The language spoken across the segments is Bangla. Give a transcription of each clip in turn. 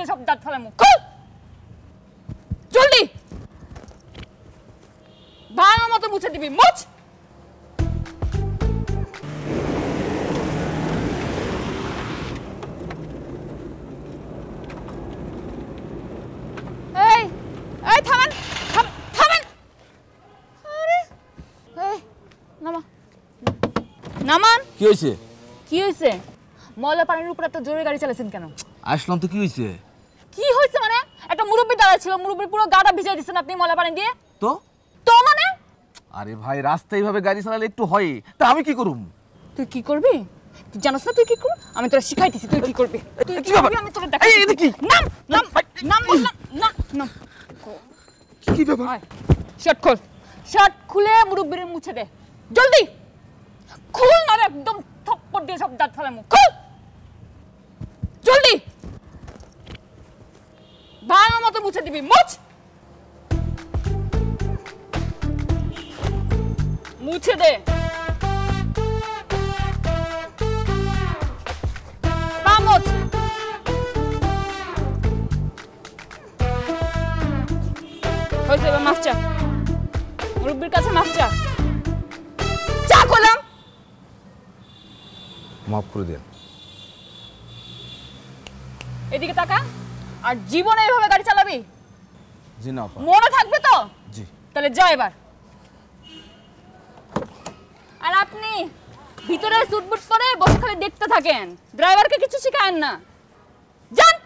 দিয়ে সব দাঁত ফেলামু। খুল জলদি, ভালো মতো মুছে দিবি। মুছ। এই এই থামেন, থামেন। আরে এই নামা, নামান। কি হয়েছে? কি হয়েছে? ময়লা পানির উপর এত জোরে গাড়ি চালাচ্ছেন কেন? আসলাম তো, কি হয়েছে? কি হয়েছে মানে? একটা মুরব্বি দাঁড়া ছিল, মুরব্বির পুরো গাটা ভিজিয়ে দিচ্ছেন আপনি ময়লা পানি দিয়ে। তো তো মানে? আরে ভাই, রাস্তায় এইভাবে গাড়ি চালালে একটু হয়, তা আমি কি করুম? তুই কি করবি? তুই জানোস না তুই কি করবি? আমি তোরা শিখাইতেছি তুই কি করবি। তুই কি করবি আমি তোরা দেখাই। এই দেখি। নাম নাম নাম বললাম না। নাম কি ব্যাপার? শার্ট খোল, শার্ট খুলে মুরব্বির মুছে দে জলদি। খুল না রে, একদম থপ্পড় দিয়ে সব দাঁত ফেলামু। খুল জলদি, ভালো মতো মুছে দিবি। মুছ। মুছে দে। পা মুছ। হয়েছে, এবার মাফ চা। মুরব্বির কাছে মাফ চা। চা করলাম। মাফ করে দেন। এদিকে তাকা। আর জীবনে এভাবে গাড়ি চালাবি? জি না আপা। মনে থাকবে তো? জি। তাহলে যা এবার। আর আপনি ভিতরে সুটবুট করে বসে খালি দেখতে থাকেন, ড্রাইভারকে কিছু শেখায়েন না। যান।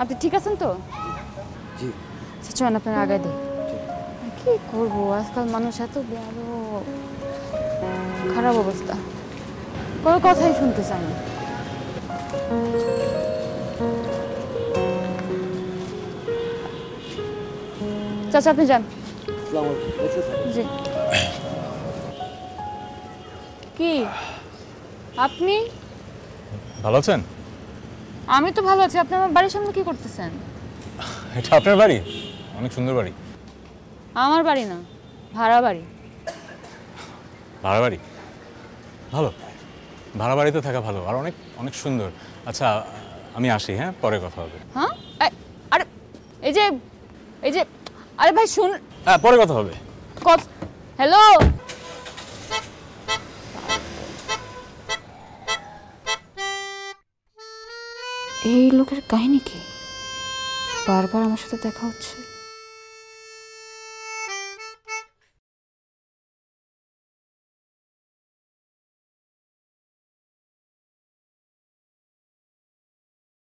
আপনি ঠিক আছেন তো? জি। আচ্ছা চলেন আপনার আগে দিই। কি করবো, আজকাল মানুষ এত বড়, খারাপ অবস্থা, কোনো কথাই শুনতে চায় না। চাচা আপনি যান। জি। কি আপনি ভালো আছেন? আমি তো ভালো আছি। আপনি আমার বাড়ির সামনে কি করতেছেন? এটা আপনার বাড়ি? অনেক সুন্দর বাড়ি। আমার বাড়ি না, ভাড়া বাড়ি। ভাড়া বাড়ি? ভালো, ভাড়া বাড়িতে থাকা ভালো, আর অনেক অনেক সুন্দর। আচ্ছা আমি আসি, হ্যাঁ, পরে কথা হবে। হ্যাঁ আরে এই যে আরে ভাই শুন। হ্যাঁ, পরে কথা হবে। হ্যালো। এই লোকের কাহিনী কি? বারবার আমার সাথে দেখা হচ্ছে।